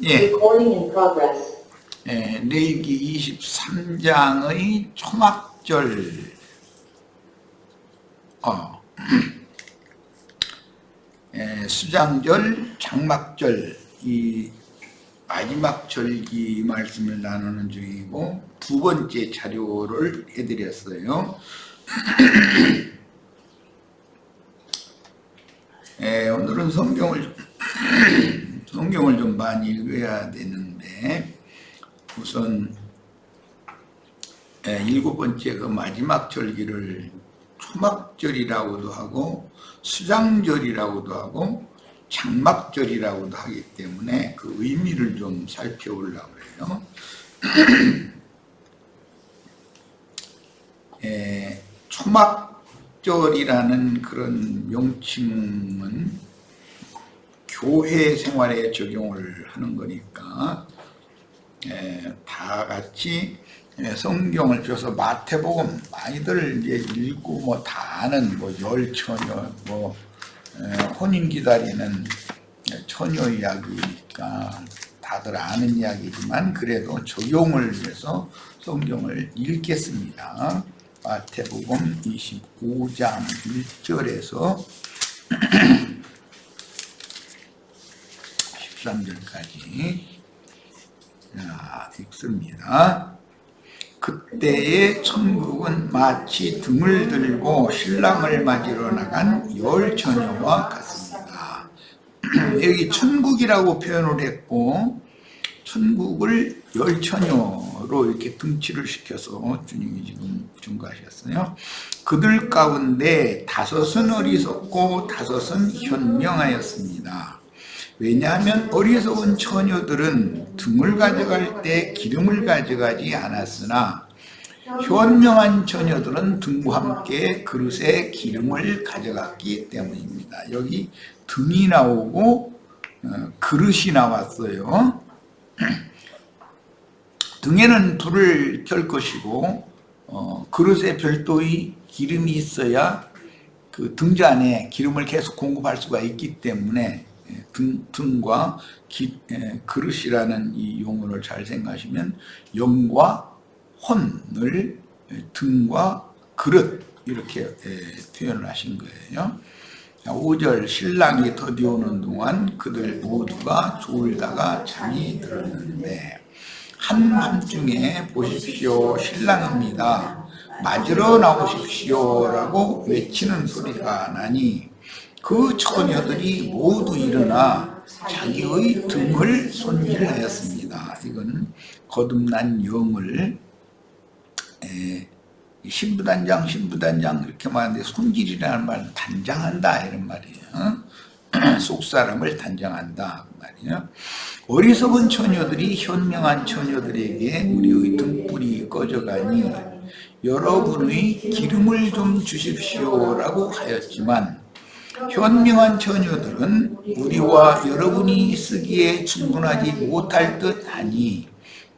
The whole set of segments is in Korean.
예. Recording in progress. 예, 레위기 23장의 초막절, 수장절, 장막절, 이 마지막 절기 말씀을 나누는 중이고 두 번째 자료를 해드렸어요. 오늘은 성경을 좀 많이 읽어야 되는데, 우선 일곱 번째 그 마지막 절기를 초막절이라고도 하고 수장절이라고도 하고 장막절이라고도 하기 때문에 그 의미를 좀 살펴보려고 그래요. 초막절이라는 그런 명칭은 교회 생활에 적용을 하는 거니까 다 같이 성경을 줘서 마태복음 많이들 이제 읽고 뭐 다 아는 뭐 열처녀 뭐 혼인 기다리는 처녀 이야기니까 다들 아는 이야기지만 그래도 적용을 위해서 성경을 읽겠습니다. 마태복음 25장 1절에서 13절까지 읽습니다. 그때의 천국은 마치 등을 들고 신랑을 맞으러 나간 열 처녀와 같습니다. 여기 천국이라고 표현을 했고 천국을 열 처녀로 이렇게 등치를 시켜서 주님이 지금 증거하셨어요. 그들 가운데 다섯은 어리석고 다섯은 현명하였습니다. 왜냐하면 어리석은 처녀들은 등을 가져갈 때 기름을 가져가지 않았으나 현명한 처녀들은 등과 함께 그릇에 기름을 가져갔기 때문입니다. 여기 등이 나오고 그릇이 나왔어요. 등에는 불을 켤 것이고 그릇에 별도의 기름이 있어야 그 등자 안에 기름을 계속 공급할 수가 있기 때문에 등과 그릇이라는 이 용어를 잘 생각하시면 영과 혼을 등과 그릇 이렇게 표현을 하신 거예요. 5절 신랑이 더디오는 동안 그들 모두가 졸다가 잠이 들었는데 한밤중에 보십시오 신랑입니다. 맞으러 나오십시오라고 외치는 소리가 나니 그 처녀들이 모두 일어나 자기의 등을 손질하였습니다. 이건 거듭난 영을 신부단장 이렇게 말하는데 손질이라는 말은 단장한다 이런 말이에요. 속사람을 단장한다 그 말이에요. 어리석은 처녀들이 현명한 처녀들에게 우리의 등불이 꺼져가니 여러분의 기름을 좀 주십시오라고 하였지만 현명한 처녀들은 우리와 여러분이 쓰기에 충분하지 못할 듯 하니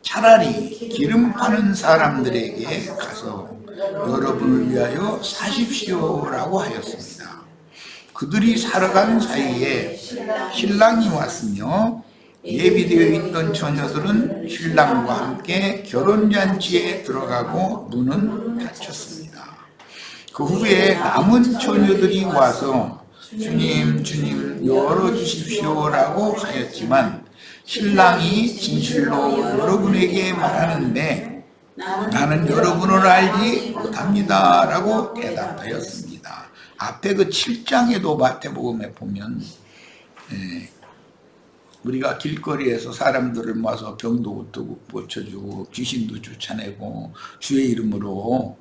차라리 기름 파는 사람들에게 가서 여러분을 위하여 사십시오라고 하였습니다. 그들이 살아간 사이에 신랑이 왔으며 예비되어 있던 처녀들은 신랑과 함께 결혼잔치에 들어가고 문은 닫혔습니다. 그 후에 남은 처녀들이 와서 주님 열어주십시오라고 하였지만 신랑이 진실로 여러분에게 말하는데 나는 여러분을 알지 못합니다 라고 대답하였습니다. 앞에 그 7장에도 마태복음에 보면 우리가 길거리에서 사람들을 모아서 병도 고쳐주고 귀신도 쫓아내고 주의 이름으로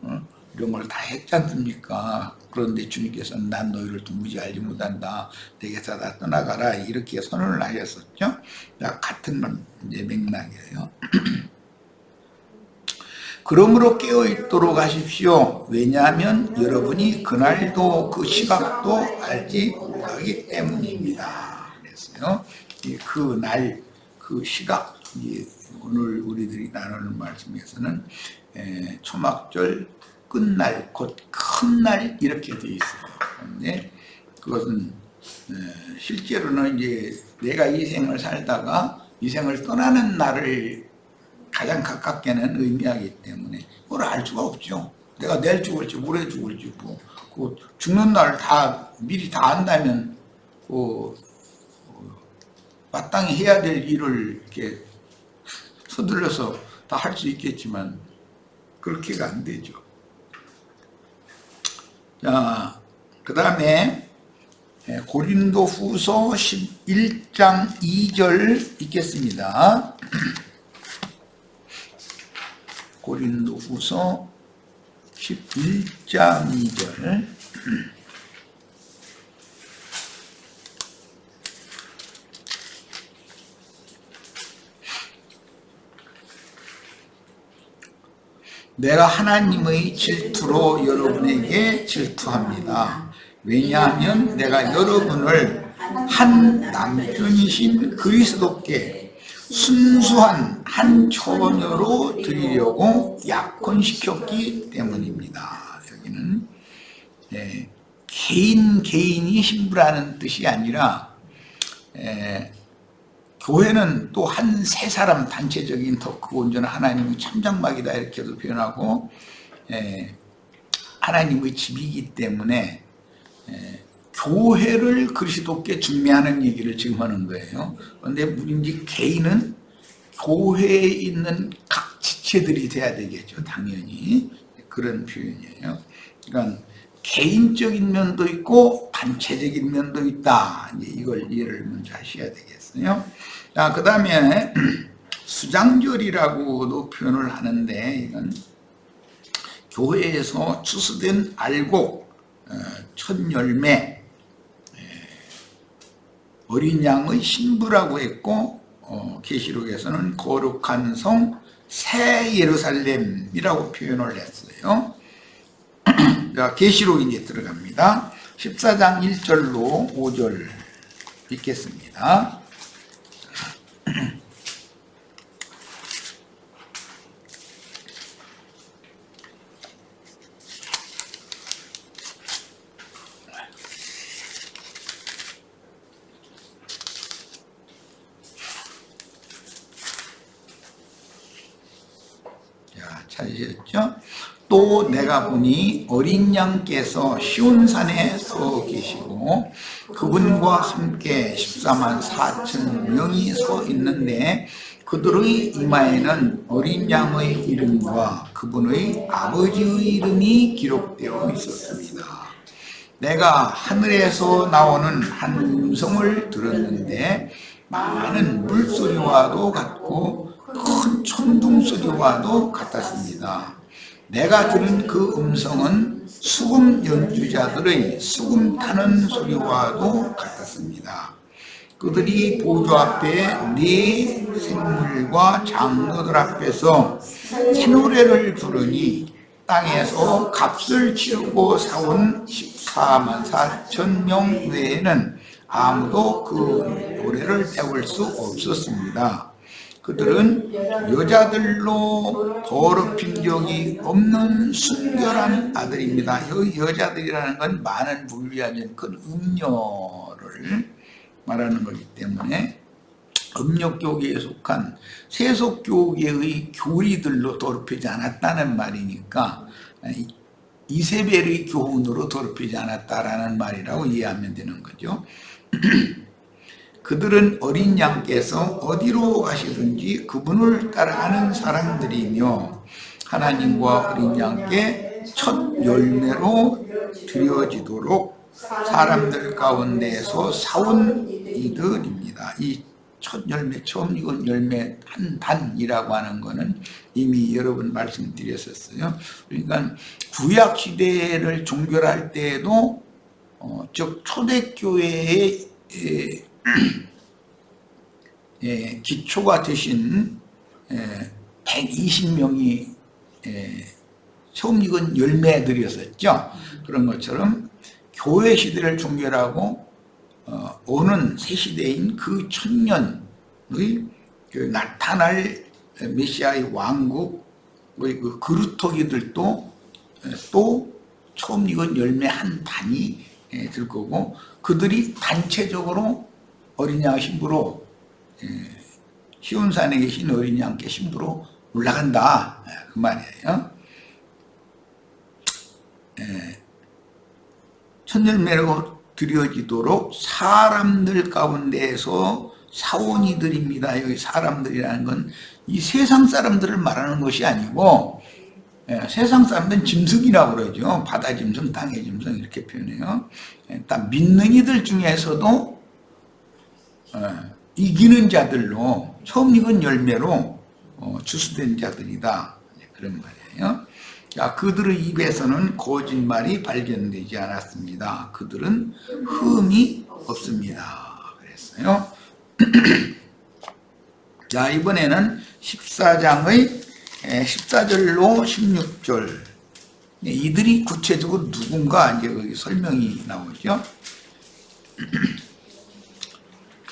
이런 걸 다 했지 않습니까? 그런데 주님께서는 난 너희를 도무지 알지 못한다. 내게서 다 떠나가라. 이렇게 선언을 하셨었죠. 같은 이제 맥락이에요. 그러므로 깨어있도록 하십시오. 왜냐하면 여러분이 그날도 그 시각도 알지 못하기 때문입니다. 그랬어요. 그날, 그 시각, 오늘 우리들이 나누는 말씀에서는 초막절 끝날, 곧 큰 날 이렇게 되어 있어요. 그런데 그것은 실제로는 이제 내가 이 생을 살다가 이 생을 떠나는 날을 가장 가깝게는 의미하기 때문에 그걸 알 수가 없죠. 내가 내일 죽을지 모레 죽을지 그 죽는 날 다 미리 다 안다면 그 마땅히 해야 될 일을 이렇게 서둘러서 다 할 수 있겠지만 그렇게가 안 되죠. 자, 그 다음에 고린도 후서 11장 2절 읽겠습니다. 고린도 후서 11장 2절. 내가 하나님의 질투로 여러분에게 질투합니다. 왜냐하면 내가 여러분을 한 남편이신 그리스도께 순수한 한 처녀로 드리려고 약혼시켰기 때문입니다. 여기는 개인이 신부라는 뜻이 아니라 교회는 또 한 세 사람 단체적인 더 크고 온전한 하나님의 참장막이다 이렇게도 표현하고 하나님의 집이기 때문에 교회를 그리스도께 중매하는 얘기를 지금 하는 거예요. 그런데 우리 개인은 교회에 있는 각 지체들이 돼야 되겠죠. 당연히 그런 표현이에요. 그러니까 개인적인 면도 있고 단체적인 면도 있다. 이걸 이해를 먼저 하셔야 되겠어요. 자, 그 다음에 수장절이라고도 표현을 하는데 이건 교회에서 추수된 알곡, 첫 열매, 어린 양의 신부라고 했고 계시록에서는 거룩한 성 새 예루살렘이라고 표현을 했어요. 자, 계시록 이제 들어갑니다. 14장 1절로 5절 읽겠습니다. 자, 찾으셨죠? 또 내가 보니 어린 양께서 시온산에 서 계시고 그분과 함께 14만 4천 명이 서 있는데 그들의 이마에는 어린 양의 이름과 그분의 아버지의 이름이 기록되어 있었습니다. 내가 하늘에서 나오는 한 음성을 들었는데 많은 물소리와도 같고 큰 천둥 소리와도 같았습니다. 내가 들은 그 음성은 수금 연주자들의 수금 타는 소리와도 같았습니다. 그들이 보좌 앞에 네 생물과 장로들 앞에서 새 노래를 부르니 땅에서 값을 치르고 사온 14만 4천 명 외에는 아무도 그 노래를 배울 수 없었습니다. 그들은 여자들로 더럽힌 적이 없는 순결한 아들입니다. 여기 여자들이라는 건 많은 불리하는 큰 음녀를 말하는 거기 때문에 음력교계에 속한 세속교계의 교리들로 더럽히지 않았다는 말이니까 이세벨의 교훈으로 더럽히지 않았다라는 말이라고 이해하면 되는 거죠. 그들은 어린 양께서 어디로 가시든지 그분을 따라가는 사람들이며 하나님과 어린 양께 첫 열매로 드려지도록 사람들 가운데서 사온 이들입니다. 이 첫 열매, 처음 익은 열매 한 단이라고 하는 거는 이미 여러 번 말씀드렸었어요. 그러니까 구약 시대를 종결할 때에도 즉 초대교회의 기초가 되신 120명이 처음 익은 열매들이었었죠. 그런 것처럼 교회 시대를 종결하고 오는 새 시대인 그 천년의 그 나타날 메시아의 왕국의 그 그루터기들도 또 처음 익은 열매 한 단이 들 거고 그들이 단체적으로 어린 양 신부로 시온산에 계신 어린 양께 신부로 올라간다, 그 말이에요. 첫 열매로 드려지도록 사람들 가운데에서 사원이들입니다. 여기 사람들이라는 건 이 세상 사람들을 말하는 것이 아니고, 세상 사람들은 짐승이라고 그러죠. 바다 짐승, 땅의 짐승 이렇게 표현해요. 일단 믿는 이들 중에서도 이기는 자들로, 처음 익은 열매로 추수된 자들이다, 그런 말이에요. 자, 그들의 입에서는 거짓말이 발견되지 않았습니다. 그들은 흠이 없습니다, 그랬어요. 자, 이번에는 14장의 14절로 16절. 이들이 구체적으로 누군가 이제 거기 설명이 나오죠.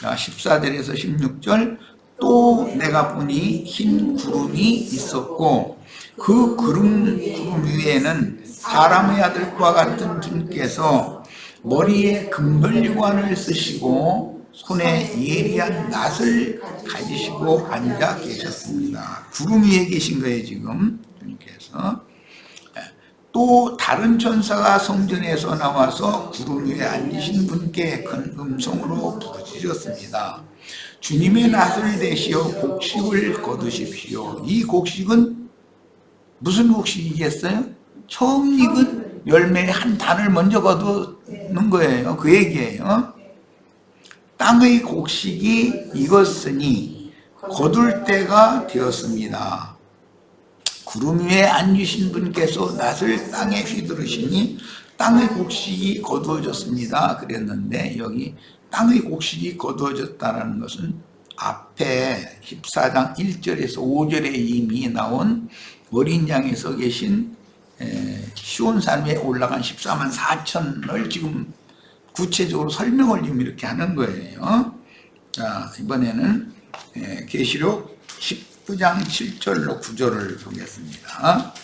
자, 14절에서 16절. 또 내가 보니 흰 구름이 있었고 그 구름 위에는 사람의 아들과 같은 분께서 머리에 금벌유관을 쓰시고 손에 예리한 낫을 가지시고 앉아 계셨습니다. 구름 위에 계신 거예요, 지금 주님께서. 또 다른 천사가 성전에서 나와서 구름 위에 앉으신 분께 큰 음성으로 부르짖었습니다. 주님의 낫을 대시어 곡식을 거두십시오. 이 곡식은 무슨 곡식이겠어요? 처음 익은 열매의 한 단을 먼저 거두는 거예요. 그 얘기예요. 땅의 곡식이 익었으니 거둘 때가 되었습니다. 구름 위에 앉으신 분께서 낫을 땅에 휘두르시니 땅의 곡식이 거두어졌습니다, 그랬는데 여기 땅의 곡식이 거두어졌다는 것은 앞에 14장 1절에서 5절에 이미 나온 어린 양에서 계신 시온산 위에 올라간 14만 4천을 지금 구체적으로 설명을 좀 이렇게 하는 거예요. 자, 이번에는 계시록 19장 7절로 9절을 보겠습니다.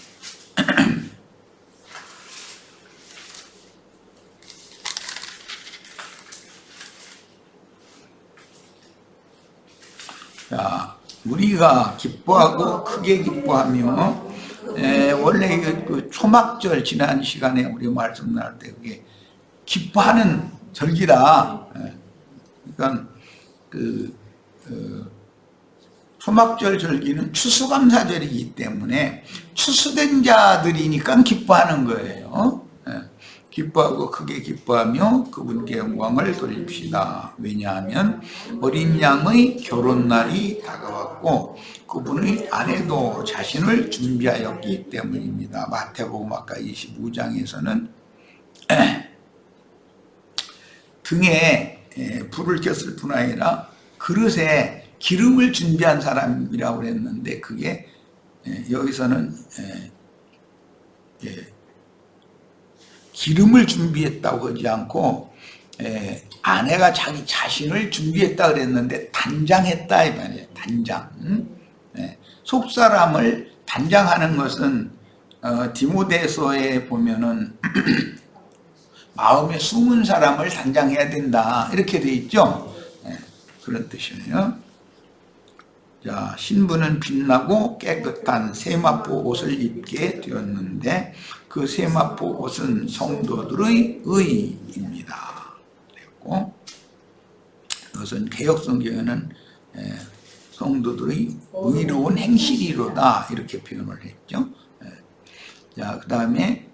자, 우리가 기뻐하고 크게 기뻐하며, 원래 그 초막절 지난 시간에 우리 말씀 나눌 때 그게 기뻐하는 절기다. 그러니까 초막절 절기는 추수감사절이기 때문에 추수된 자들이니까 기뻐하는 거예요. 기뻐하고 크게 기뻐하며 그분께 영광을 돌립시다. 왜냐하면 어린 양의 결혼날이 다가왔고 그분의 아내도 자신을 준비하였기 때문입니다. 마태복음 아까 25장에서는 등에 불을 켰을 뿐 아니라 그릇에 기름을 준비한 사람이라고 그랬는데 그게 여기서는 기름을 준비했다고 하지 않고 아내가 자기 자신을 준비했다 그랬는데 단장했다 이 말이에요. 단장. 속사람을 단장하는 것은 디모데서에 보면은 마음에 숨은 사람을 단장해야 된다 이렇게 돼 있죠. 그런 뜻이에요. 자, 신부는 빛나고 깨끗한 세마포 옷을 입게 되었는데 그 세마포 옷은 성도들의 의입니다. 그랬고 그것은 개역성경에는 성도들의 의로운 행실이로다 이렇게 표현을 했죠. 자, 그 다음에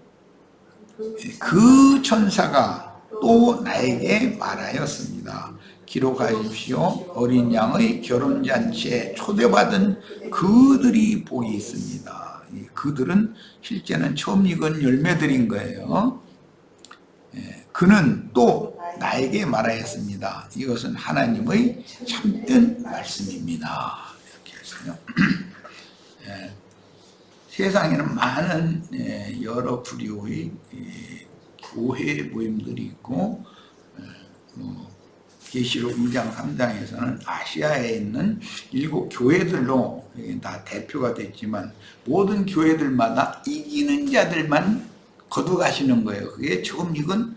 그 천사가 또 나에게 말하였습니다. 기록하십시오. 어린 양의 결혼잔치에 초대받은 그들이 복이 있습니다. 그들은 실제는 처음 익은 열매들인 거예요. 그는 또 나에게 말하였습니다. 이것은 하나님의 참된 말씀입니다. 이렇게 했어요. 세상에는 많은 여러 부류의 교회 모임들이 있고 계시록 2장 3장에서는 아시아에 있는 7 교회들로 다 대표가 됐지만 모든 교회들마다 이기는 자들만 거둬가시는 거예요. 그게 처음 익은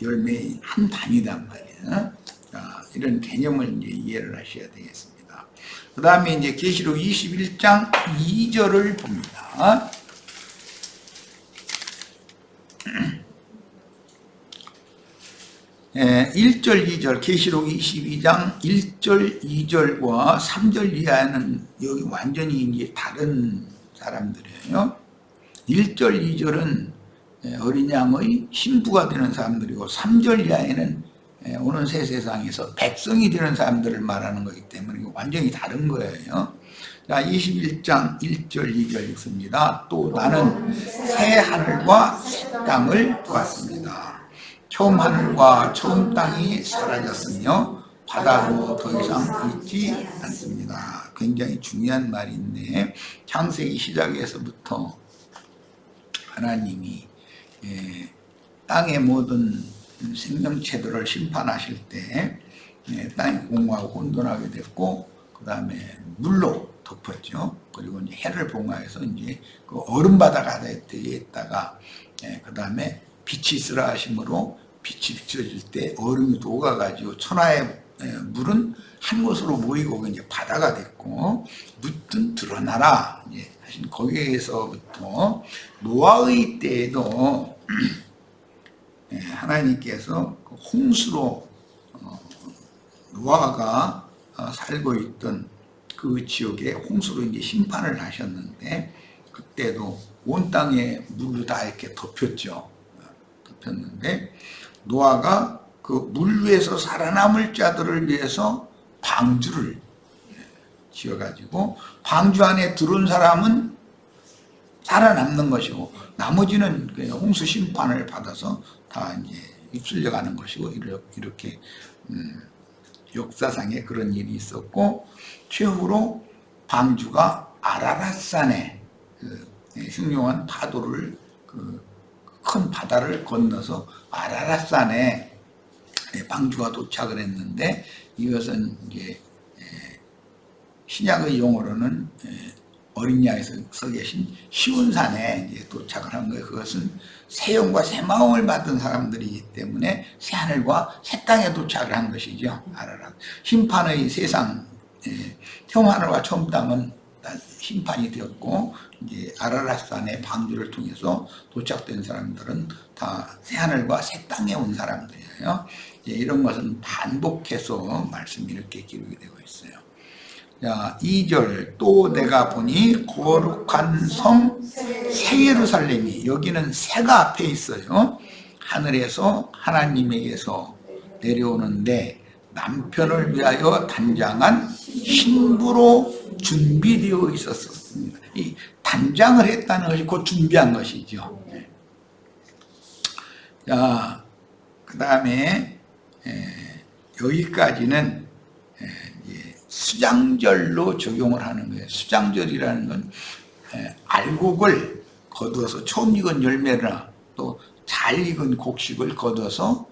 열매의 한 단이란 말이에요. 자, 이런 개념을 이제 이해를 하셔야 되겠습니다. 있습니다. 그 다음에 이제 계시록 21장 2절을 봅니다. 1절, 2절, 계시록 22장 1절, 2절과 3절 이하는 여기 완전히 이제 다른 사람들이에요. 1절, 2절은 어린 양의 신부가 되는 사람들이고 3절 이하에는 오는 새 세상에서 백성이 되는 사람들을 말하는 거기 때문에 완전히 다른 거예요. 자, 21장 1절, 2절 읽습니다. 또 나는 새 하늘과 새 땅을 보았습니다. 처음 하늘과 처음 땅이 사라졌으며 바다도 더 이상 있지 않습니다. 굉장히 중요한 말인데 창세기 시작에서부터 하나님이 땅의 모든 생명체들을 심판하실 때 땅이 공허하고 혼돈하게 됐고 그 다음에 물로 덮었죠. 그리고 이제 해를 봉하여서 이제 그 얼음바다가 되었다가 그 다음에 빛이 있으라 하심으로 빛이 비춰질 때 얼음이 녹아가지고 천하의 물은 한 곳으로 모이고 이제 바다가 됐고 묻든 드러나라 이제 하신 거기에서부터 노아의 때에도 하나님께서 홍수로 노아가 살고 있던 그 지역에 홍수로 이제 심판을 하셨는데 그때도 온 땅에 물로 다 이렇게 덮였죠. 덮였는데 노아가 그 물 위에서 살아남을 자들을 위해서 방주를 지어가지고 방주 안에 들어온 사람은 살아남는 것이고 나머지는 홍수 심판을 받아서 다 이제 휩쓸려 가는 것이고 이렇게 역사상에 그런 일이 있었고 최후로 방주가 아라랏산에 흉흉한 파도를 큰 바다를 건너서 아라랏산에 방주가 도착을 했는데 이것은 이제 신약의 용어로는 어린 양에서 서 계신 시온산에 이제 도착을 한 거예요. 그것은 새 영과 새 마음을 받은 사람들이기 때문에 새 하늘과 새 땅에 도착을 한 것이죠. 아라랏 심판의 세상 처음 하늘과 처음 땅은 심판이 되었고 이제 아라랏산의 방주를 통해서 도착된 사람들은 다 새하늘과 새 땅에 온 사람들이에요. 이런 것은 반복해서 말씀이 이렇게 기록이 되고 있어요. 자, 2절 또 내가 보니 거룩한 성 새 예루살렘이 여기는 새가 앞에 있어요. 하늘에서 하나님에게서 내려오는데 남편을 위하여 단장한 신부로 준비되어 있었습니다. 이 단장을 했다는 것이 곧 준비한 것이죠. 자, 그 다음에 여기까지는 수장절로 적용을 하는 거예요. 수장절이라는 건 알곡을 거두어서 처음 익은 열매나 또 잘 익은 곡식을 거둬서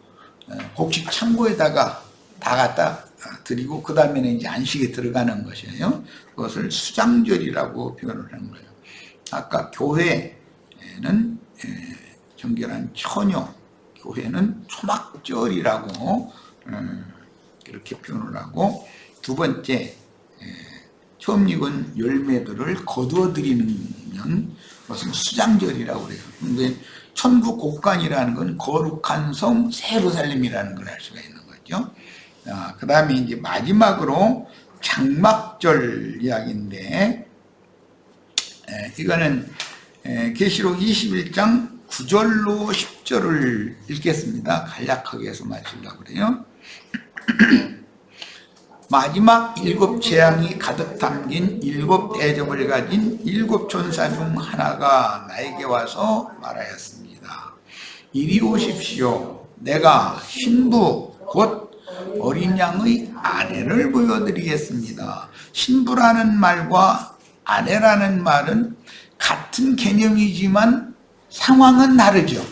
곡식 창고에다가 다 갖다 드리고 그 다음에는 이제 안식에 들어가는 것이에요. 그것을 수장절이라고 표현을 한 거예요. 아까 교회는 정결한 처녀, 교회는 초막절이라고 이렇게 표현을 하고 두 번째 처음 익은 열매들을 거두어 드리는 것은 수장절이라고 그래요. 그런데 천국 곡간이라는 건 거룩한 성 예루살렘이라는 걸 알 수가 있는 거죠. 그 다음에 이제 마지막으로 장막절 이야기인데 이거는 계시록 21장 9절로 10절을 읽겠습니다. 간략하게 해서 마치려고 그래요. 마지막 7 재앙이 가득 담긴 7 대접을 가진 7 천사 중 하나가 나에게 와서 말하였습니다. 이리 오십시오. 내가 신부 곧 어린 양의 아내를 보여드리겠습니다. 신부라는 말과 아내라는 말은 같은 개념이지만 상황은 다르죠.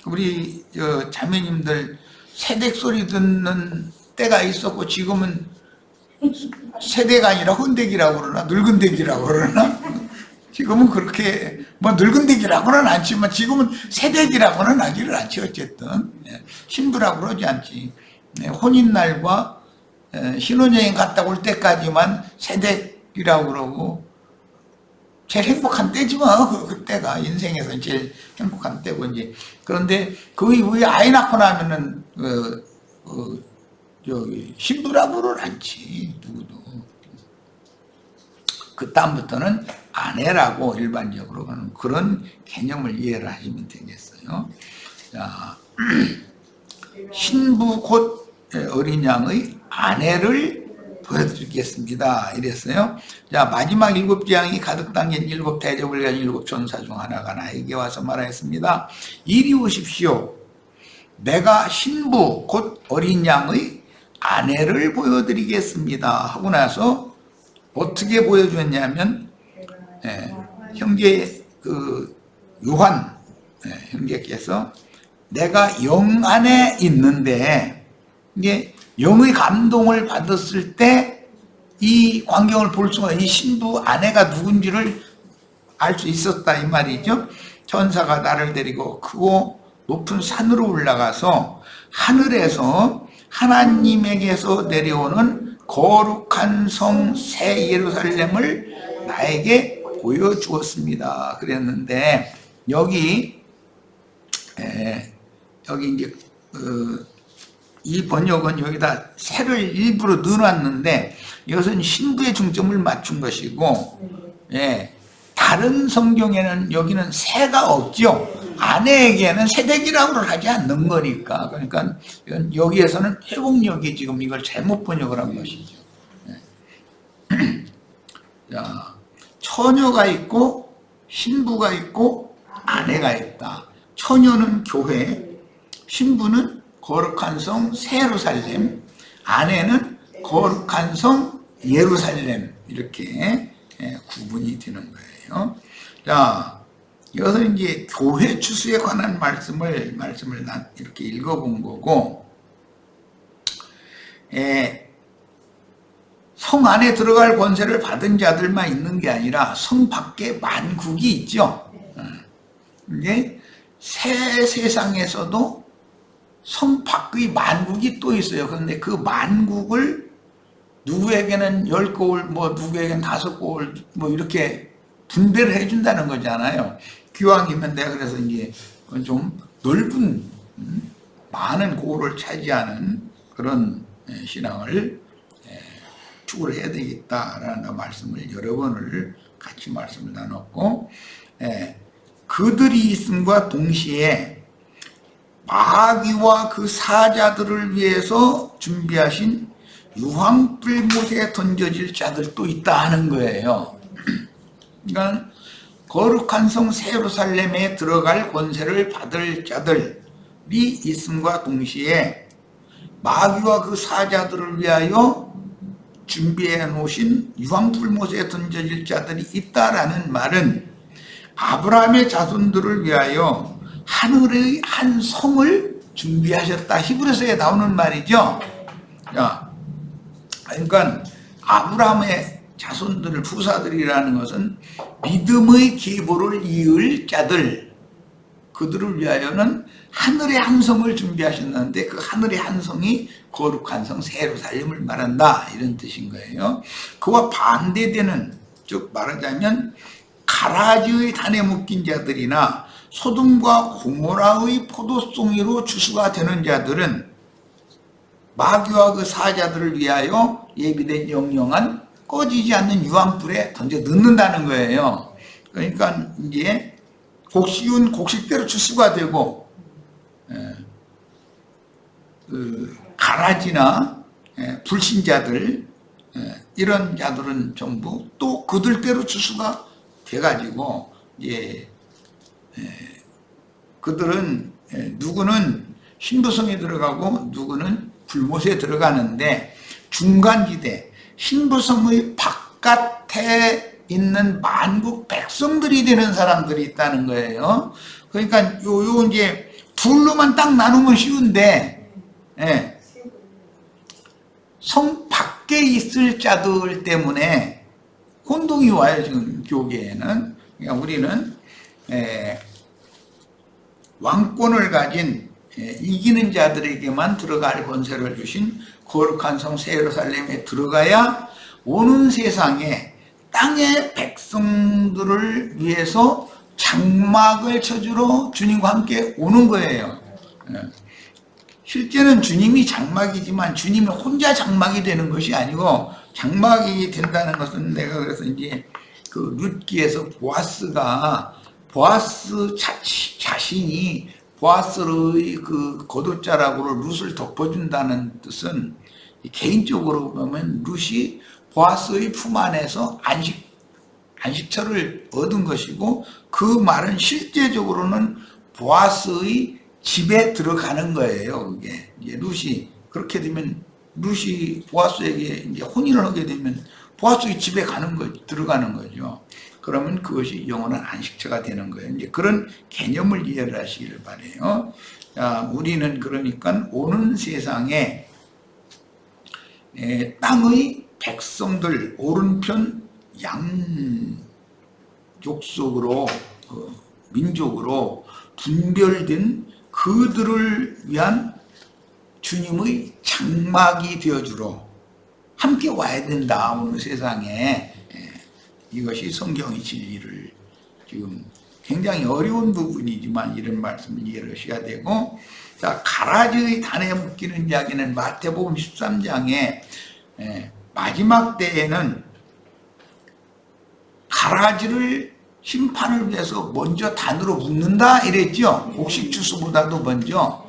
우리 자매님들 새댁 소리 듣는 때가 있었고 지금은 새댁 아니라 혼댁이라고 그러나 늙은 댁이라고 그러나 지금은 그렇게 뭐 늙은 댁이라고는 않지만 지금은 새댁이라고는 하지를 않지. 어쨌든 신부라고 그러지 않지. 혼인날과 신혼여행 갔다 올 때까지만 새댁이라고 그러고 제일 행복한 때지 뭐. 그때가 인생에서 제일 행복한 때고 이제. 그런데 그 이후에 아이 낳고 나면은 저기 신부라고는 않지 누구도. 그 다음부터는 아내라고 일반적으로 하는 그런 개념을 이해를 하시면 되겠어요. 자, 신부 곧 어린 양의 아내를 보여드리겠습니다. 이랬어요. 자, 마지막 7장이 가득 담긴 7대접을 가진 7천사 중 하나가 나에게 와서 말하였습니다. 이리 오십시오. 내가 신부 곧 어린 양의 아내를 보여드리겠습니다. 하고 나서 어떻게 보여줬냐면 형제 요한 형제께서 내가 영 안에 있는데 이게 영의 감동을 받았을 때 이 광경을 볼 수가 이 신부 아내가 누군지를 알 수 있었다 이 말이죠. 천사가 나를 데리고 크고 높은 산으로 올라가서 하늘에서 하나님에게서 내려오는 거룩한 성 새 예루살렘을 나에게 보여주었습니다. 그랬는데 여기 이제 이 번역은 여기다 새를 일부러 넣어놨는데 이것은 신부의 중점을 맞춘 것이고, 다른 성경에는 여기는 새가 없죠. 아내에게는 새댁이라고 하지 않는 거니까. 그러니까 여기에서는 회복력이 지금 이걸 잘못 번역을 한 것이죠. 자, 처녀가 있고 신부가 있고 아내가 있다. 처녀는 교회, 신부는 거룩한 성 예루살렘, 아내는 거룩한 성 예루살렘, 이렇게 구분이 되는 거예요. 자, 이것은 이제 교회 추수에 관한 말씀을 이렇게 읽어본 거고, 성 안에 들어갈 권세를 받은 자들만 있는 게 아니라 성 밖에 만국이 있죠. 이제 새 세상에서도 성 밖의 만국이 또 있어요. 그런데 그 만국을 누구에게는 10거울, 뭐 누구에게는 5거울, 뭐 이렇게 분배를 해준다는 거잖아요. 기왕이면 내가 그래서 이제 좀 넓은 많은 고울을 차지하는 그런 신앙을 추구를 해야 되겠다라는 말씀을 여러 번을 같이 말씀을 나눴고, 그들이 있음과 동시에 마귀와 그 사자들을 위해서 준비하신 유황불못에 던져질 자들도 있다 하는 거예요. 그러니까 거룩한 성 예루살렘에 들어갈 권세를 받을 자들이 있음과 동시에 마귀와 그 사자들을 위하여 준비해 놓으신 유황불못에 던져질 자들이 있다라는 말은 아브라함의 자손들을 위하여 하늘의 한 성을 준비하셨다. 히브리서에 나오는 말이죠. 자, 그러니까 아브라함의 자손들을 후사들이라는 것은 믿음의 계보를 이을 자들, 그들을 위하여는 하늘의 한 성을 준비하셨는데 그 하늘의 한 성이 거룩한 성 예루살렘을 말한다, 이런 뜻인 거예요. 그와 반대되는, 즉 말하자면 가라지의 단에 묶인 자들이나 소돔과 고모라의 포도송이로 추수가 되는 자들은 마귀와 그 사자들을 위하여 예비된 영영한 꺼지지 않는 유황불에 던져 넣는다는 거예요. 그러니까 이제 곡식은 곡식대로 추수가 되고, 가라지나 불신자들, 이런 자들은 전부 또 그들대로 추수가 돼가지고 이제 그들은 누구는 신부성에 들어가고 누구는 불못에 들어가는데 중간지대 신부성의 바깥에 있는 만국 백성들이 되는 사람들이 있다는 거예요. 그러니까 요 이제 둘로만 딱 나누면 쉬운데, 성 밖에 있을 자들 때문에 혼동이 와요, 지금 교계에는. 그러니까 우리는 왕권을 가진 이기는 자들에게만 들어갈 권세를 주신 거룩한 성 새 예루살렘에 들어가야 오는 세상에 땅의 백성들을 위해서 장막을 쳐주러 주님과 함께 오는 거예요. 실제는 주님이 장막이지만 주님이 혼자 장막이 되는 것이 아니고, 장막이 된다는 것은 내가 그래서 이제 그 룻기에서 보아스 자신이 보아스의 그 겉옷자락으로 룻을 덮어준다는 뜻은, 개인적으로 보면 룻이 보아스의 품 안에서 안식처를 얻은 것이고, 그 말은 실제적으로는 보아스의 집에 들어가는 거예요. 그게 이제 룻이 그렇게 되면, 룻이 보아스에게 이제 혼인을 하게 되면 보아스의 집에 들어가는 거죠. 그러면 그것이 영원한 안식처가 되는 거예요. 이제 그런 개념을 이해를 하시기를 바래요. 자, 우리는 그러니까 오는 세상에 땅의 백성들, 오른편 양족속으로 민족으로 분별된 그들을 위한 주님의 장막이 되어주러 함께 와야 된다. 오늘 세상에. 이것이 성경의 진리를, 지금 굉장히 어려운 부분이지만 이런 말씀을 이해를 하셔야 되고, 자, 가라지의 단에 묶이는 이야기는 마태복음 13장에 마지막 때에는 가라지를 심판을 위해서 먼저 단으로 묶는다 이랬죠. 곡식 추수보다도 먼저.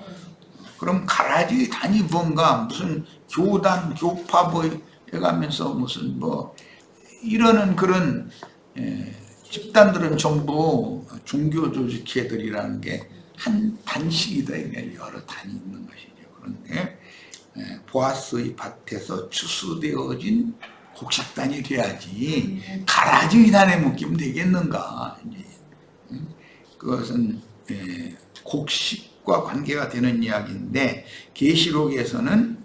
그럼 가라지의 단이 뭔가, 무슨 교단, 교파 뭐 해가면서 무슨 뭐 이러는 그런 집단들은 전부 종교 조직회들이라는 게 한 단식이다. 여러 단이 있는 것이죠. 그런데 보아스의 밭에서 추수되어진 곡식단이 돼야지 가라지의 단에 묶이면 되겠는가. 그것은 곡식과 관계가 되는 이야기인데, 계시록에서는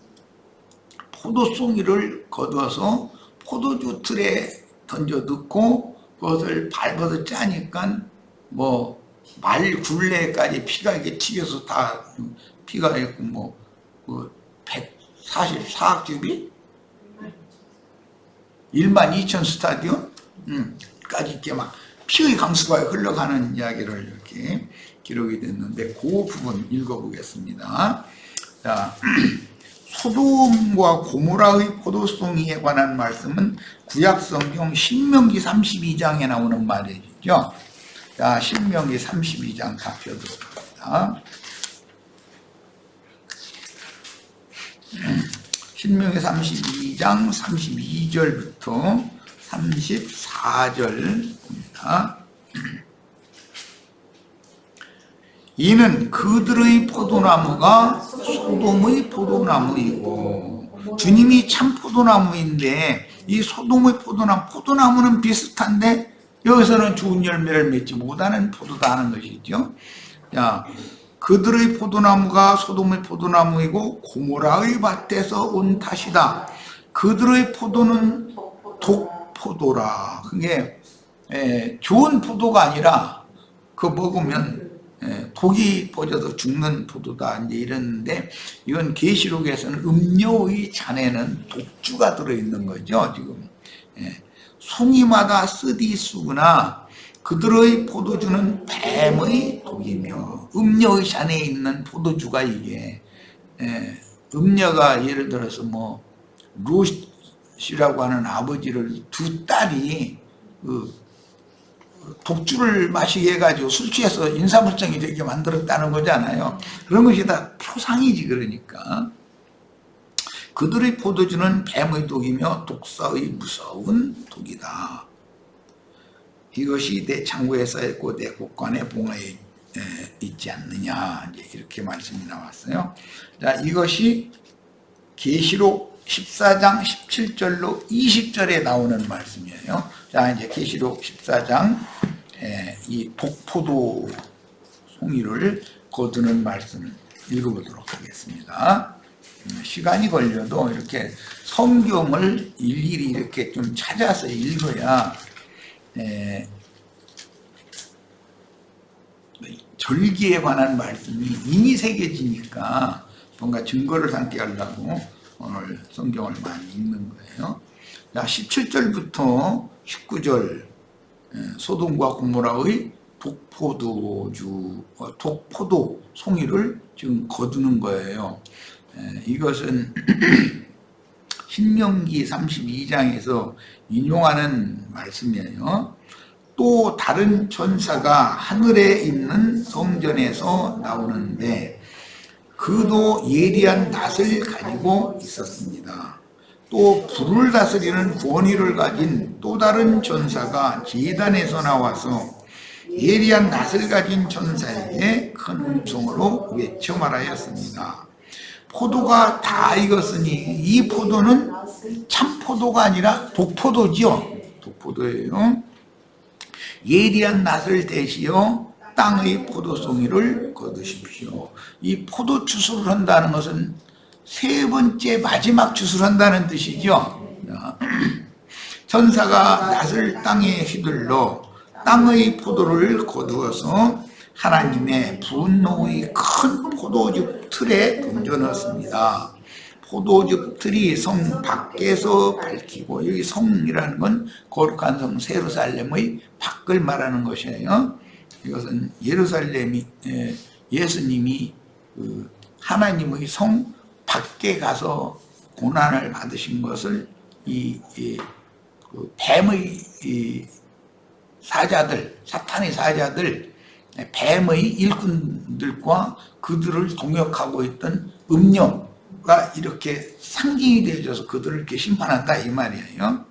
포도송이를 거두어서 포도주 틀에 던져 넣고 그것을 밟아서 짜니까 뭐 말 굴레까지 피가 이게 튀겨서 다 피가 있고, 144억 줍이 12,000 스타디온 까지 이렇게 막 피의 강수가 흘러가는 이야기를 이렇게 기록이 됐는데, 그 부분 읽어보겠습니다. 자, 소돔과 고모라의 포도송이에 관한 말씀은 구약성경 신명기 32장에 나오는 말이죠. 자, 신명기 32장 살펴보겠습니다. 신명기 32장 32절부터 34절입니다. 이는 그들의 포도나무가 소돔의 포도나무이고, 주님이 참 포도나무인데 이 소돔의 포도나무는 비슷한데 여기서는 좋은 열매를 맺지 못하는 포도다 하는 것이죠. 자, 그들의 포도나무가 소돔의 포도나무이고 고모라의 밭에서 온 탓이다. 그들의 포도는 독포도라. 그게 좋은 포도가 아니라 그거 먹으면 독이 퍼져서 죽는 포도다 이제 이러는데, 이건 계시록에서는 음료의 잔에는 독주가 들어있는 거죠. 지금 송이마다 쓰디수구나. 그들의 포도주는 뱀의 독이며, 음료의 잔에 있는 포도주가 이게 음료가 예를 들어서 뭐 롯이라고 하는 아버지를 두 딸이 독주를 마시게 해가지고 술 취해서 인사불성이 되게 만들었다는 거잖아요. 그런 것이 다 표상이지. 그러니까 그들의 포도주는 뱀의 독이며 독사의 무서운 독이다. 이것이 내 창고에 쌓였고 내 곳간에 봉하에 있지 않느냐. 이제 이렇게 말씀이 나왔어요. 자, 이것이 계시록 14장 17절로 20절에 나오는 말씀이에요. 자, 이제 계시록 14장 이 독포도 송이를 거두는 말씀을 읽어보도록 하겠습니다. 시간이 걸려도 이렇게 성경을 일일이 이렇게 좀 찾아서 읽어야 절기에 관한 말씀이 인이 새겨지니까 뭔가 증거를 삼게 하려고 오늘 성경을 많이 읽는 거예요. 자, 17절부터 19절 소돔과 고모라의 독포도 송이를 지금 거두는 거예요. 이것은 신명기 32장에서 인용하는 말씀이에요. 또 다른 천사가 하늘에 있는 성전에서 나오는데 그도 예리한 낫을 가지고 있었습니다. 또 불을 다스리는 권위를 가진 또 다른 천사가 제단에서 나와서 예리한 낫을 가진 천사에게 큰 음성으로 외쳐 말하였습니다. 포도가 다 익었으니 이 포도는 참 포도가 아니라 독포도지요. 독포도예요. 예리한 낫을 대시어 땅의 포도송이를 거두십시오. 이 포도 추수를 한다는 것은 세 번째 마지막 추수를 한다는 뜻이죠. 천사가 낫을 땅에 휘둘러 땅의 포도를 거두어서 하나님의 분노의 큰 포도즙 틀에 던져 넣었습니다. 포도즙 틀이 성 밖에서 밝히고, 여기 성이라는 건 거룩한 성 예루살렘의 밖을 말하는 것이에요. 이것은 예루살렘이 예수님이 하나님의 성 밖에 가서 고난을 받으신 것을 뱀의 사자들, 사탄의 사자들, 뱀의 일꾼들과 그들을 동역하고 있던 음녀가 이렇게 상징이 되어져서 그들을 이렇게 심판한다 이 말이에요.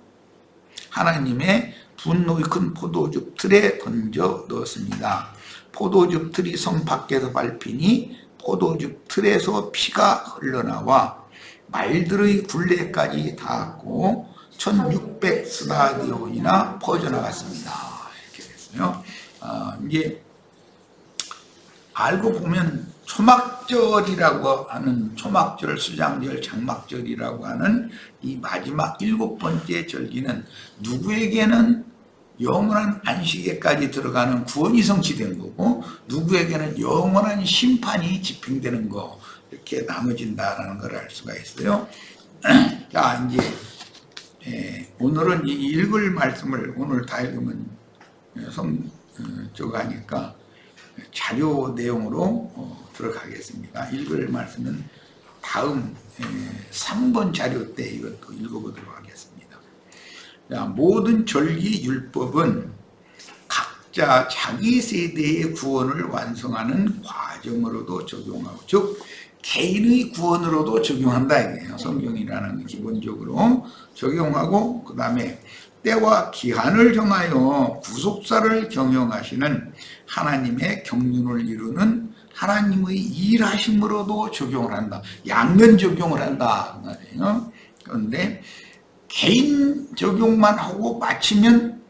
하나님의 분노의 큰 포도즙 틀에 던져 넣었습니다. 포도즙 틀이 성 밖에서 밟히니 포도즙 틀에서 피가 흘러나와 말들의 굴레까지 닿았고 1600스타디온이나 퍼져나갔습니다. 이렇게 됐어요. 이제 알고 보면 초막절이라고 하는 초막절, 수장절, 장막절이라고 하는 이 마지막 7번째 절기는 누구에게는 영원한 안식에까지 들어가는 구원이 성취된 거고 누구에게는 영원한 심판이 집행되는 거, 이렇게 나눠진다라는 걸 알 수가 있어요. 자, 이제 오늘은 이 읽을 말씀을 오늘 다 읽으면 저거 하니까 자료 내용으로 들어가겠습니다. 읽을 말씀은 다음 3번 자료 때 이것도 읽어보도록 하겠습니다. 자, 모든 절기 율법은 각자 자기 세대의 구원을 완성하는 과정으로도 적용하고, 즉 개인의 구원으로도 적용한다 이게요. 성경이라는 기본적으로 적용하고, 그 다음에 때와 기한을 정하여 구속사를 경영하시는 하나님의 경륜을 이루는 하나님의 일하심으로도 적용을 한다. 양면 적용을 한다 말이에요. 그런데 개인 적용만 하고 마치면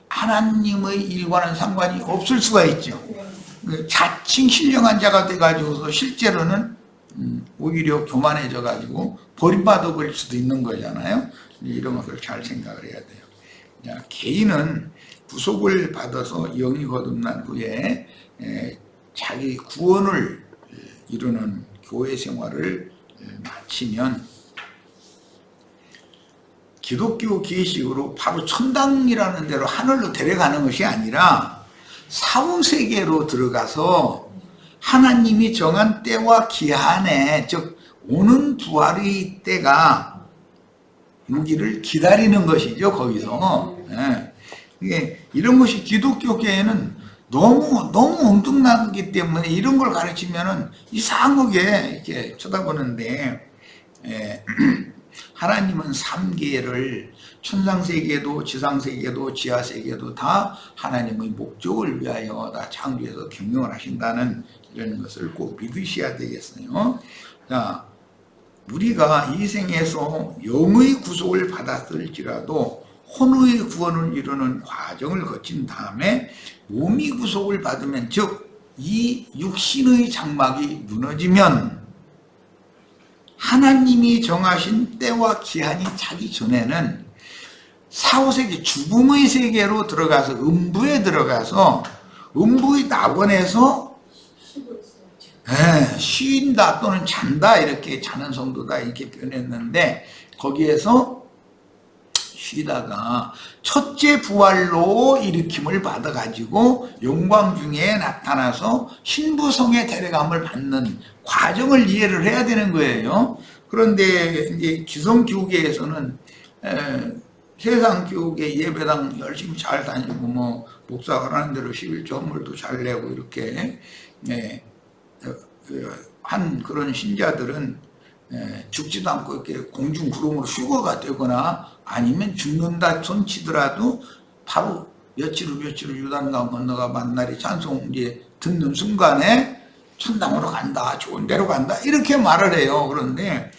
하나님의 일과는 상관이 없을 수가 있죠. 자칭 신령한 자가 돼가지고서 실제로는 오히려 교만해져가지고 버림받아 버릴 수도 있는 거잖아요. 이런 것을 잘 생각을 해야 돼요. 자, 개인은 구속을 받아서 영이 거듭난 후에 자기 구원을 이루는 교회 생활을 마치면 기독교 계시식으로 바로 천당이라는 데로 하늘로 데려가는 것이 아니라 사후세계로 들어가서 하나님이 정한 때와 기한에, 즉 오는 부활의 때가 오기를 기다리는 것이죠. 거기서 이게 이런 것이 기독교계에는 너무 엉뚱나기 때문에 이런 걸 가르치면은 이상하게 이렇게 쳐다보는데, 하나님은 3계를 천상세계도 지상세계도 지하세계도 다 하나님의 목적을 위하여 다 창조해서 경영을 하신다는 이런 것을 꼭 믿으셔야 되겠어요. 자, 우리가 이 생에서 영의 구속을 받았을지라도 혼의 구원을 이루는 과정을 거친 다음에 몸이 구속을 받으면, 즉 이 육신의 장막이 무너지면 하나님이 정하신 때와 기한이 차기 전에는 사후세계, 죽음의 세계로 들어가서 음부에 들어가서 음부의 낙원에서 쉰다 또는 잔다 이렇게 자는 성도다 이렇게 표현했는데 거기에서 쉬다가 첫째 부활로 일으킴을 받아가지고 영광 중에 나타나서 신부성의 데려감을 받는 과정을 이해를 해야 되는 거예요. 그런데 이제 기성교계에서는 세상 교계 예배당 열심히 잘 다니고 뭐 목사가 하는 대로 11조 헌물도 잘 내고 이렇게 한 그런 신자들은 죽지도 않고 이렇게 공중 구름으로 휴거가 되거나 아니면 죽는다 손치더라도 바로 며칠 후 요단강 건너가 만날이 찬송 이제 듣는 순간에 천당으로 간다, 좋은 데로 간다 이렇게 말을 해요. 그런데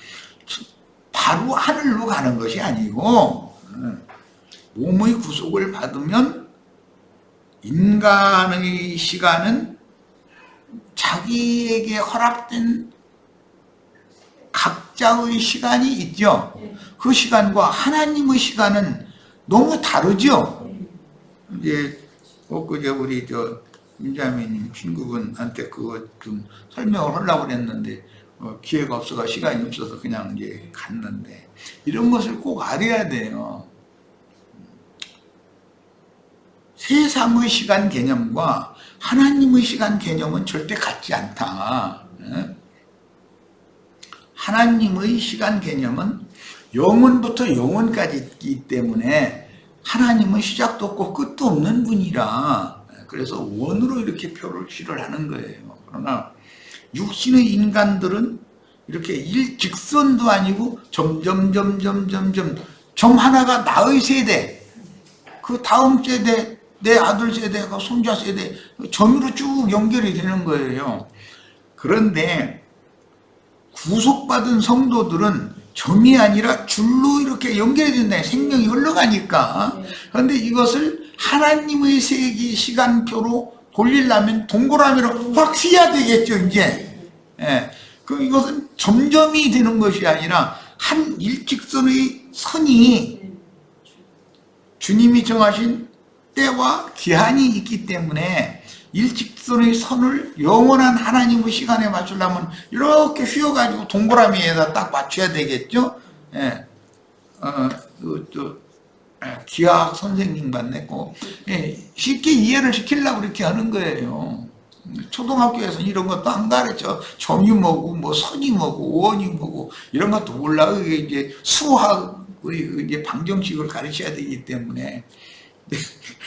바로 하늘로 가는 것이 아니고 몸의 구속을 받으면 인간의 시간은 자기에게 허락된 각자의 시간이 있죠. 그 시간과 하나님의 시간은 너무 다르죠. 이제 엊그제 우리 민자매님 친구분한테 그거 좀 설명을 하려고 했는데 기회가 없어서 시간이 없어서 그냥 이제 갔는데 이런 것을 꼭 알아야 돼요. 세상의 시간 개념과 하나님의 시간 개념은 절대 같지 않다. 하나님의 시간 개념은 영원부터 영원까지 있기 때문에 하나님은 시작도 없고 끝도 없는 분이라 그래서 원으로 이렇게 표시를 하는 거예요. 그러나 육신의 인간들은 이렇게 일직선도 아니고 점점 점 하나가 나의 세대, 그 다음 세대, 내 아들 세대가 손자 세대 점으로 쭉 연결이 되는 거예요. 그런데 구속받은 성도들은 점이 아니라 줄로 이렇게 연결이 된다. 생명이 흘러가니까. 그런데 이것을 하나님의 세기 시간표로 돌리려면 동그라미로 확 휘어야 되겠죠, 이제. 이것은 점점이 되는 것이 아니라 한 일직선의 선이 주님이 정하신 때와 기한이 있기 때문에 일직선의 선을 영원한 하나님의 시간에 맞추려면 이렇게 휘어가지고 동그라미에다 딱 맞춰야 되겠죠. 기하학 선생님 만났고 쉽게 이해를 시키려고 그렇게 하는 거예요. 초등학교에서 이런 것도 안 가르쳐. 점이 뭐고 뭐 선이 뭐고 원이 뭐고 이런 것도 몰라. 이게 이제 수학의 이제 방정식을 가르쳐야 되기 때문에.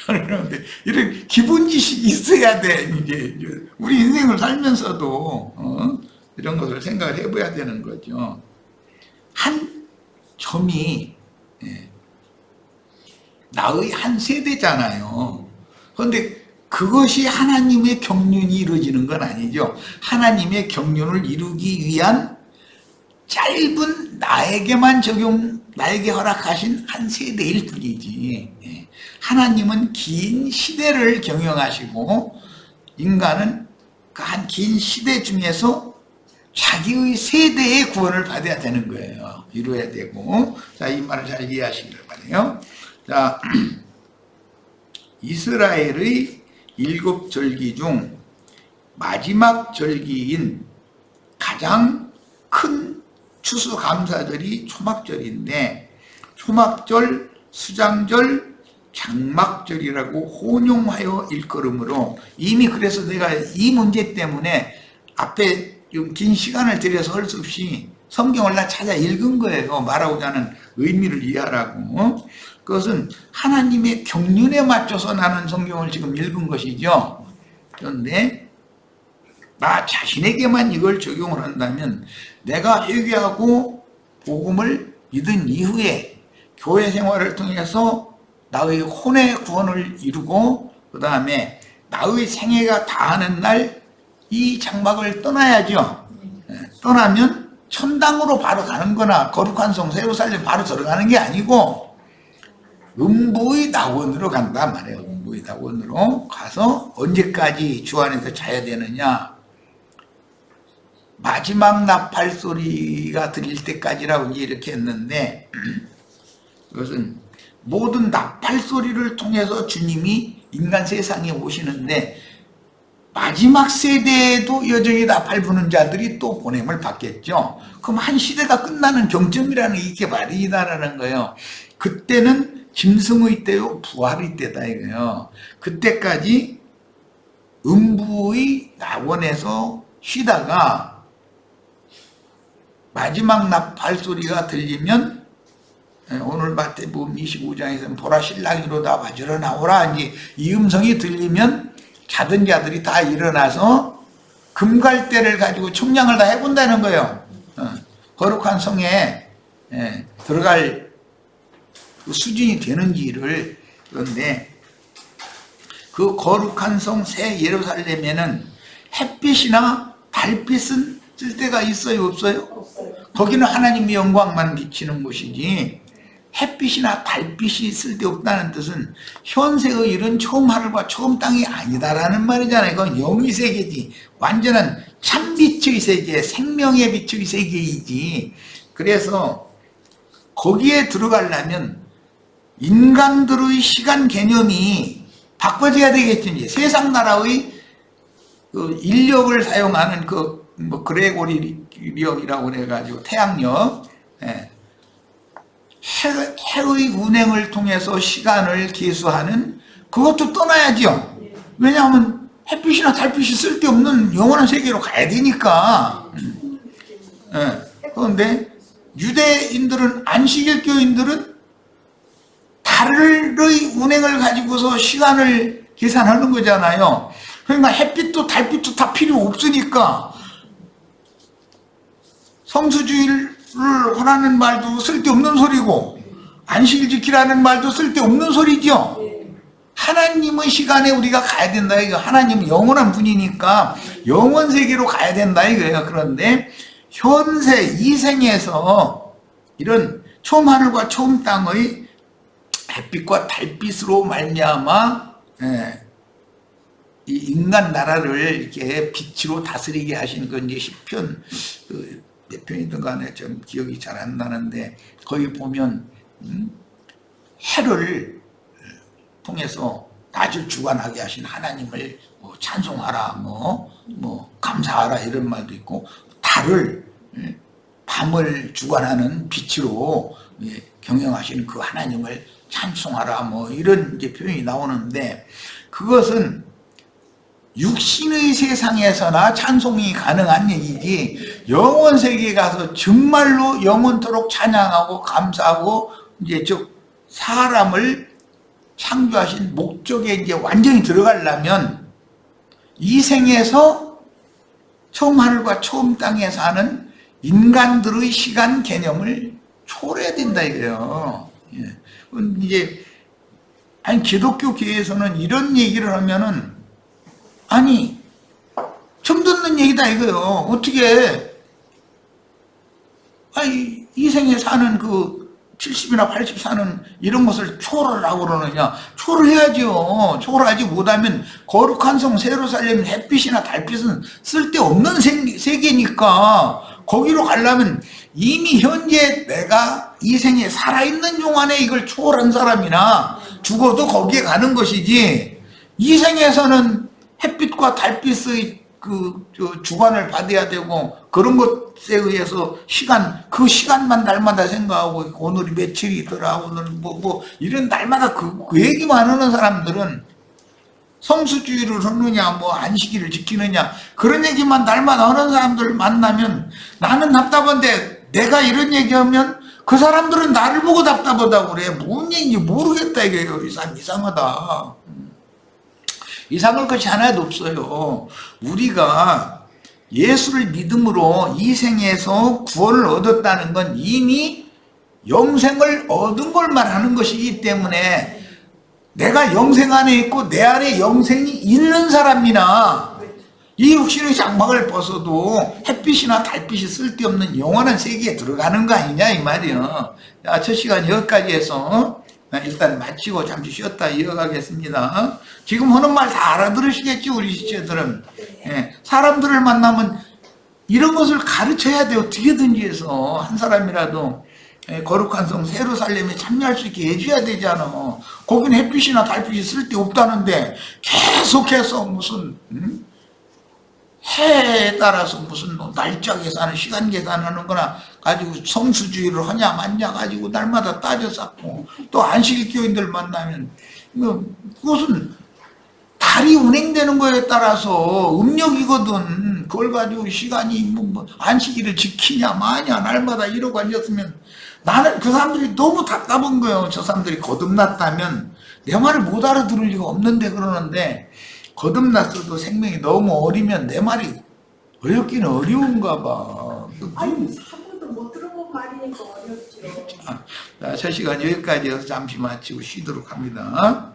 그런데 이런 기본 지식이 있어야 돼. 이제 우리 인생을 살면서도 이런 것을 생각을 해봐야 되는 거죠. 한 점이 나의 한 세대잖아요. 그런데 그것이 하나님의 경륜이 이루어지는 건 아니죠. 하나님의 경륜을 이루기 위한 짧은 나에게 허락하신 한 세대일 뿐이지. 하나님은 긴 시대를 경영하시고 인간은 그 한 긴 시대 중에서 자기의 세대의 구원을 받아야 되는 거예요. 이루어야 되고. 자, 이 말을 잘 이해하시길 바라요. 자, 이스라엘의 7절기 중 마지막 절기인 가장 큰 추수감사절이 초막절인데 초막절, 수장절, 장막절이라고 혼용하여 일컬음으로 이미 그래서 내가 이 문제 때문에 앞에 좀 긴 시간을 들여서 할 수 없이 성경을 다 찾아 읽은 거예요. 말하고자 하는 의미를 이해하라고. 그것은 하나님의 경륜에 맞춰서 나는 성경을 지금 읽은 것이죠. 그런데 나 자신에게만 이걸 적용을 한다면 내가 회개하고 복음을 믿은 이후에 교회 생활을 통해서 나의 혼의 구원을 이루고 그 다음에 나의 생애가 다하는 날 이 장막을 떠나야죠. 떠나면 천당으로 바로 가는 거나 거룩한 성 예루살렘 바로 들어가는 게 아니고 음부의 낙원으로 간단 말이에요. 음부의 낙원으로 가서 언제까지 주 안에서 자야 되느냐, 마지막 나팔 소리가 들릴 때까지라고 이렇게 했는데 그것은 모든 나팔 소리를 통해서 주님이 인간 세상에 오시는데 마지막 세대에도 여전히 나팔 부는 자들이 또 보냄을 받겠죠. 그럼 한 시대가 끝나는 경점이라는 이게 말이다라는 거예요. 그때는 짐승의 때요, 부활의 때다 이거예요. 그때까지 음부의 낙원에서 쉬다가 마지막 나팔 소리가 들리면, 오늘 마태복음 25장에서는 보라 신랑이 이로다 맞으러 나오라, 이제 이 음성이 들리면 자던 자들이 다 일어나서 금갈대를 가지고 청량을 다 해본다는 거예요. 거룩한 성에 들어갈 그 수준이 되는지를. 그런데 그 거룩한 성 새 예루살렘에는 햇빛이나 달빛은 쓸 데가 있어요, 없어요? 없어요. 거기는 하나님의 영광만 비치는 곳이지 햇빛이나 달빛이 쓸데없다는 뜻은 현세의 일은 처음 하늘과 처음 땅이 아니다라는 말이잖아요. 이건 영의 세계지. 완전한 참빛의 세계, 생명의 빛의 세계이지. 그래서 거기에 들어가려면 인간들의 시간 개념이 바꿔져야 되겠죠. 이제 세상 나라의 그 인력을 사용하는 그 뭐 그레고리력이라고 그래가지고 태양력, 해의 운행을 통해서 시간을 계수하는 그것도 떠나야죠. 왜냐하면 햇빛이나 달빛이 쓸데없는 영원한 세계로 가야 되니까. 그런데 유대인들은, 안식일교인들은 달의 운행을 가지고서 시간을 계산하는 거잖아요. 그러니까 햇빛도 달빛도 다 필요 없으니까 성수주의를 하라는 말도 쓸데없는 소리고 안식일 지키라는 말도 쓸데없는 소리죠. 하나님의 시간에 우리가 가야 된다 이거. 하나님은 영원한 분이니까 영원 세계로 가야 된다 이거예요. 그런데 현세 이 생에서 이런 처음 하늘과 처음 땅의 햇빛과 달빛으로 말미암아 이 인간 나라를 이렇게 빛으로 다스리게 하신 건 이제 시편 몇 편이든 간에 좀 기억이 잘 안 나는데 거기 보면 해를 통해서 낮을 주관하게 하신 하나님을 뭐 찬송하라, 뭐 감사하라 이런 말도 있고, 달을 밤을 주관하는 빛으로 경영하신 그 하나님을 찬송하라 뭐 이런 이제 표현이 나오는데, 그것은 육신의 세상에서나 찬송이 가능한 얘기지 영원 세계에 가서 정말로 영원토록 찬양하고 감사하고 이제 즉 사람을 창조하신 목적에 이제 완전히 들어가려면 이 생에서 처음 하늘과 처음 땅에 사는 인간들의 시간 개념을 초월해야 된다 이거예요. 이제 아니 기독교 교회에서는 이런 얘기를 하면은 아니 처음 듣는 얘기다 이거요. 어떻게 아니 이 생에 사는 그 70이나 80 사는 이런 것을 초월하라고 그러느냐. 초월해야죠. 초월하지 못하면 거룩한 성 예루살렘 햇빛이나 달빛은 쓸데없는 세계니까 거기로 가려면 이미 현재 내가 이 생에 살아있는 동안에 이걸 초월한 사람이나 죽어도 거기에 가는 것이지, 이 생에서는 햇빛과 달빛의 그 주관을 받아야 되고 그런 것에 의해서 그 시간만 날마다 생각하고 오늘이 며칠이더라, 오늘 뭐 이런 날마다 그 얘기만 하는 사람들은 성수주의를 하느냐 뭐 안식일을 지키느냐 그런 얘기만 날마다 하는 사람들 만나면 나는 답답한데, 내가 이런 얘기하면 그 사람들은 나를 보고 답답하다고 그래. 뭔 얘기인지 모르겠다 이게요. 이 사람 이상하다. 이상할 것이 하나도 없어요. 우리가 예수를 믿음으로 이 생에서 구원을 얻었다는 건 이미 영생을 얻은 걸 말하는 것이기 때문에 내가 영생 안에 있고 내 안에 영생이 있는 사람이나 이 육신의 장막을 벗어도 햇빛이나 달빛이 쓸데없는 영원한 세계에 들어가는 거 아니냐 이 말이에요. 자, 첫 시간 여기까지 해서 일단 마치고 잠시 쉬었다 이어가겠습니다. 지금 하는 말 다 알아들으시겠지 우리 시청자들은. 사람들을 만나면 이런 것을 가르쳐야 돼. 어떻게든지 해서 한 사람이라도 거룩한 성 예루살렘에 참여할 수 있게 해줘야 되잖아. 거기는 햇빛이나 달빛이 쓸데없다는데 계속해서 무슨 해에 따라서 무슨 뭐 날짜 계산을 시간 계산하는 거나 가지고 성수주의를 하냐 마냐 가지고 날마다 따져 쌓고 또 안식일교인들 만나면 그것은 달이 운행되는 거에 따라서 음력이거든. 그걸 가지고 시간이 뭐 안식일을 지키냐 마냐 날마다 이러고 앉았으면 나는 그 사람들이 너무 답답한 거예요. 저 사람들이 거듭났다면 내 말을 못 알아들을 리가 없는데 그러는데 거듭났어도 생명이 너무 어리면 내 말이 어렵기는 어려운가 봐. 아니 사고도 못 들어본 말이니까 어렵죠. 자, 저 시간 여기까지 해서 잠시 마치고 쉬도록 합니다.